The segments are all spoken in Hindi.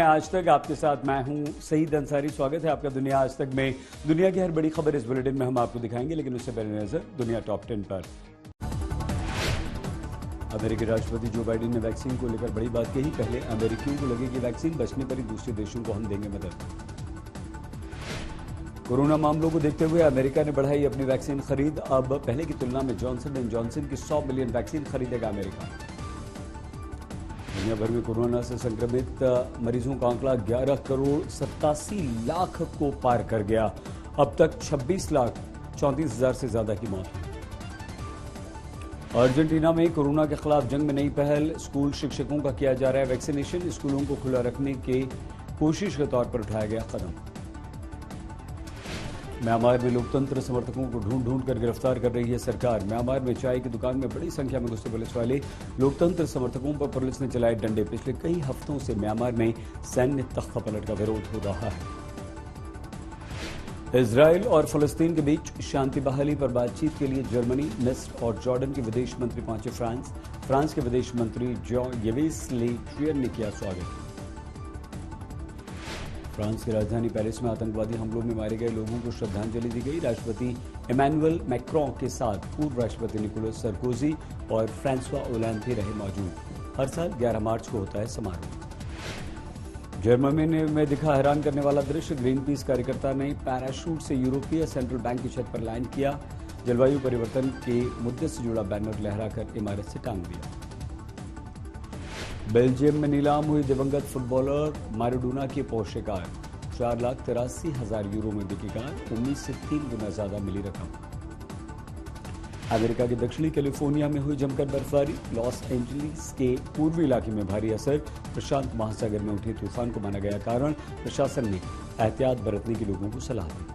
आज तक आपके साथ मैं हूं सईद अंसारी। स्वागत है आपका दुनिया आज तक में। दुनिया की हर बड़ी खबर इस बुलेटिन में हम आपको दिखाएंगे, लेकिन उससे पहले नजर दुनिया टॉप 10 पर। अमेरिकी राष्ट्रपति जो बाइडेन ने वैक्सीन को लेकर बड़ी बात कही। पहले अमेरिकियों को लगेगी वैक्सीन, बचने पर ही दूसरे देशों को हम देंगे मदद। कोरोना मामलों को देखते हुए अमेरिका ने बढ़ाई अपनी वैक्सीन खरीद। अब पहले की तुलना में जॉनसन एंड जॉनसन की 100 मिलियन वैक्सीन खरीदेगा अमेरिका। दुनिया भर में कोरोना से संक्रमित मरीजों का आंकड़ा 11 करोड़ 87 लाख को पार कर गया। अब तक 26 लाख 34 हजार से ज्यादा की मौत हुई। अर्जेंटीना में कोरोना के खिलाफ जंग में नई पहल। स्कूल शिक्षकों का किया जा रहा है वैक्सीनेशन। स्कूलों को खुला रखने के कोशिश के तौर पर उठाया गया कदम। म्यांमार में लोकतंत्र समर्थकों को ढूंढ ढूंढ कर गिरफ्तार कर रही है सरकार। म्यांमार में चाय की दुकान में बड़ी संख्या में घुसे पुलिस वाले। लोकतंत्र समर्थकों पर पुलिस ने चलाए डंडे। पिछले कई हफ्तों से म्यांमार में सैन्य तख्तापलट का विरोध हो रहा है। इजरायल और फलस्तीन के बीच शांति बहाली पर बातचीत के लिए जर्मनी, मिस्र और जॉर्डन के विदेश मंत्री पहुंचे फ्रांस के विदेश मंत्री जॉन येवेस ले ड्रियन ने किया स्वागत। फ्रांस की राजधानी पेरिस में आतंकवादी हमलों में मारे गए लोगों को श्रद्धांजलि दी गई। राष्ट्रपति इमैनुअल मैक्रों के साथ पूर्व राष्ट्रपति निकोलस सरकोजी और फ्रांसवा ओलैंद भी रहे मौजूद। हर साल 11 मार्च को होता है समारोह। जर्मनी में दिखा हैरान करने वाला दृश्य। ग्रीन पीस कार्यकर्ता ने पैराशूट से यूरोपीय सेंट्रल बैंक की छत पर लैंड किया। जलवायु परिवर्तन के मुद्दे से जुड़ा बैनर लहराकर इमारत से टांग दिया। बेल्जियम में नीलाम हुई दिवंगत फुटबॉलर मैराडोना की पोर्शे कार। 4,83,000 यूरो में बिकी कार। उम्मीद से 3 गुना ज्यादा मिली रकम। अमेरिका के दक्षिणी कैलिफोर्निया में हुई जमकर बर्फबारी। लॉस एंजलिस के पूर्वी इलाके में भारी असर। प्रशांत महासागर में उठे तूफान को माना गया कारण। प्रशासन ने एहतियात बरतने की लोगों को सलाह दी।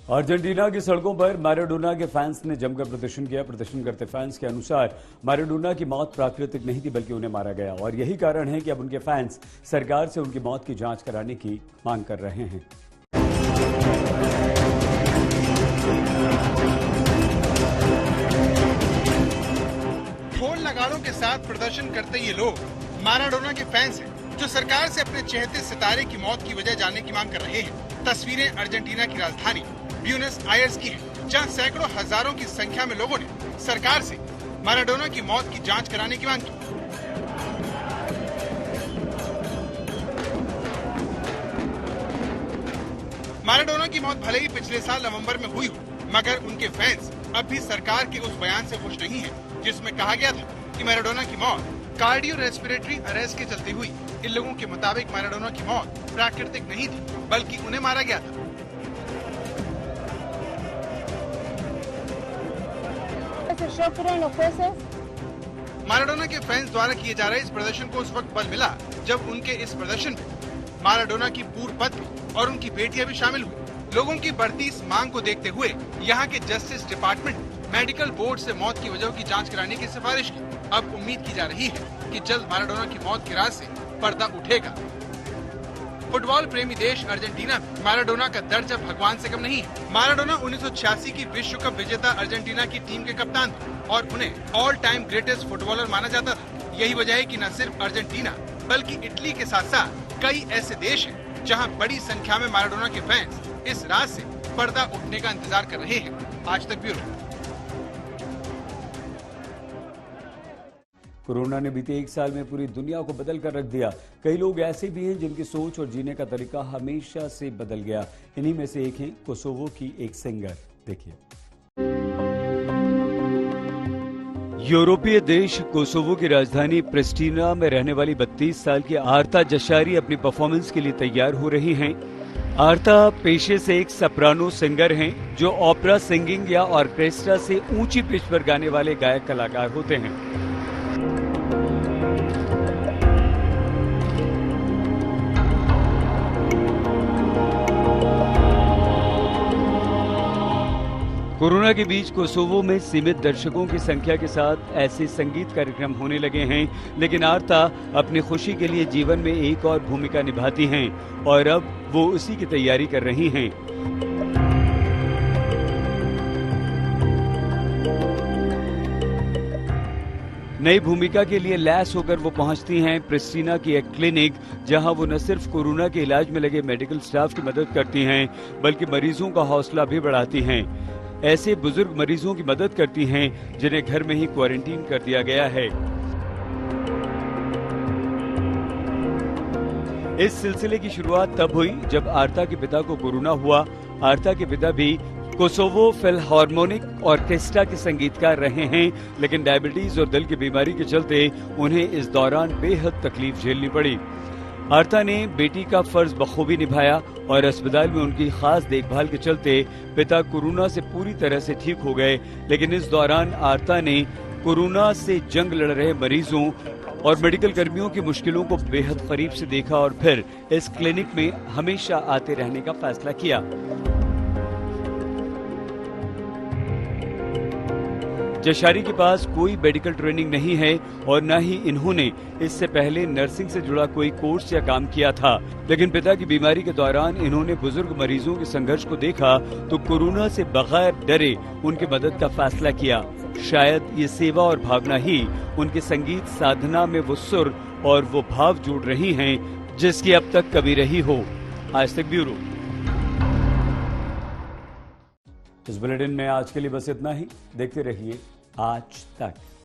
अर्जेंटीना की सड़कों पर मैराडोना के फैंस ने जमकर प्रदर्शन किया। प्रदर्शन करते फैंस के अनुसार मैराडोना की मौत प्राकृतिक नहीं थी, बल्कि उन्हें मारा गया, और यही कारण है कि अब उनके फैंस सरकार से उनकी मौत की जांच कराने की मांग कर रहे हैं। ढोल नगाड़ों के साथ प्रदर्शन करते ये लोग मैराडोना के फैंस हैं, जो सरकार से अपने चहेते सितारे की मौत की वजह जानने की मांग कर रहे हैं। तस्वीरें अर्जेंटीना की राजधानी ब्यूनस आयर्स की है, जहां सैकड़ों हजारों की संख्या में लोगों ने सरकार से मैराडोना की मौत की जांच कराने की मांग की। मैराडोना की मौत भले ही पिछले साल नवंबर में हुई हो, मगर उनके फैंस अब भी सरकार के उस बयान से खुश नहीं हैं, जिसमें कहा गया था कि मैराडोना की मौत कार्डियो रेस्पिरेटरी अरेस्ट के चलते हुई। इन लोगों के मुताबिक मैराडोना की मौत प्राकृतिक नहीं थी, बल्कि उन्हें मारा गया था। मैराडोना के फैंस द्वारा किए जा रहे इस प्रदर्शन को उस वक्त बल मिला जब उनके इस प्रदर्शन में मैराडोना की पूर्व पत्नी और उनकी बेटियां भी शामिल हुई। लोगों की बढ़ती इस मांग को देखते हुए यहाँ के जस्टिस डिपार्टमेंट मेडिकल बोर्ड से मौत की वजह की जांच कराने की सिफारिश की। अब उम्मीद की जा रही है कि जल्द मैराडोना की मौत के राज से पर्दा उठेगा। फुटबॉल प्रेमी देश अर्जेंटीना में मैराडोना का दर्जा भगवान से कम नहीं है। मैराडोना 1986 की विश्व कप विजेता अर्जेंटीना की टीम के कप्तान थे और उन्हें ऑल टाइम ग्रेटेस्ट फुटबॉलर माना जाता था। यही वजह है कि न सिर्फ अर्जेंटीना बल्कि इटली के साथ साथ कई ऐसे देश हैं जहां बड़ी संख्या में मैराडोना के फैंस इस राज से पर्दा उठने का इंतजार कर रहे हैं। आज तक ब्यूरो। कोरोना ने बीते 1 साल में पूरी दुनिया को बदल कर रख दिया। कई लोग ऐसे भी हैं जिनकी सोच और जीने का तरीका हमेशा से बदल गया। इन्हीं में से एक है कोसोवो की एक सिंगर। देखिए। यूरोपीय देश कोसोवो की राजधानी प्रिस्टीना में रहने वाली 32 साल की आर्ता जशारी अपनी परफॉर्मेंस के लिए तैयार हो रही हैं। आर्ता पेशे से एक सप्रानो सिंगर हैं, जो ओपेरा सिंगिंग या ऑर्केस्ट्रा से ऊंची पिच पर गाने वाले गायक कलाकार होते हैं। कोरोना के बीच कोसोवो में सीमित दर्शकों की संख्या के साथ ऐसे संगीत कार्यक्रम होने लगे हैं, लेकिन आर्ता अपनी खुशी के लिए जीवन में एक और भूमिका निभाती हैं और अब वो उसी की तैयारी कर रही हैं। नई भूमिका के लिए लैस होकर वो पहुंचती हैं प्रिस्टीना की एक क्लिनिक, जहां वो न सिर्फ कोरोना के इलाज में लगे मेडिकल स्टाफ की मदद करती हैं, बल्कि मरीजों का हौसला भी बढ़ाती हैं। ऐसे बुजुर्ग मरीजों की मदद करती हैं जिन्हें घर में ही क्वारंटीन कर दिया गया है। इस सिलसिले की शुरुआत तब हुई जब आर्ता के पिता को कोरोना हुआ। आर्ता के पिता भी कोसोवो फिलहार्मोनिक ऑर्केस्ट्रा के संगीतकार रहे हैं, लेकिन डायबिटीज और दिल की बीमारी के चलते उन्हें इस दौरान बेहद तकलीफ झेलनी पड़ी। आर्ता ने बेटी का फर्ज बखूबी निभाया और अस्पताल में उनकी खास देखभाल के चलते पिता कोरोना से पूरी तरह से ठीक हो गए। लेकिन इस दौरान आर्ता ने कोरोना से जंग लड़ रहे मरीजों और मेडिकल कर्मियों की मुश्किलों को बेहद करीब से देखा और फिर इस क्लिनिक में हमेशा आते रहने का फैसला किया। जशारी के पास कोई मेडिकल ट्रेनिंग नहीं है और न ही इन्होंने इससे पहले नर्सिंग से जुड़ा कोई कोर्स या काम किया था, लेकिन पिता की बीमारी के दौरान इन्होंने बुजुर्ग मरीजों के संघर्ष को देखा तो कोरोना से बगैर डरे उनकी मदद का फैसला किया। शायद ये सेवा और भावना ही उनके संगीत साधना में वो सुर और वो भाव जोड़ रही हैं जिसकी अब तक कभी रही हो। आज तक ब्यूरो। इस बुलेटिन में आज के लिए बस इतना ही। देखते रहिए आज तक।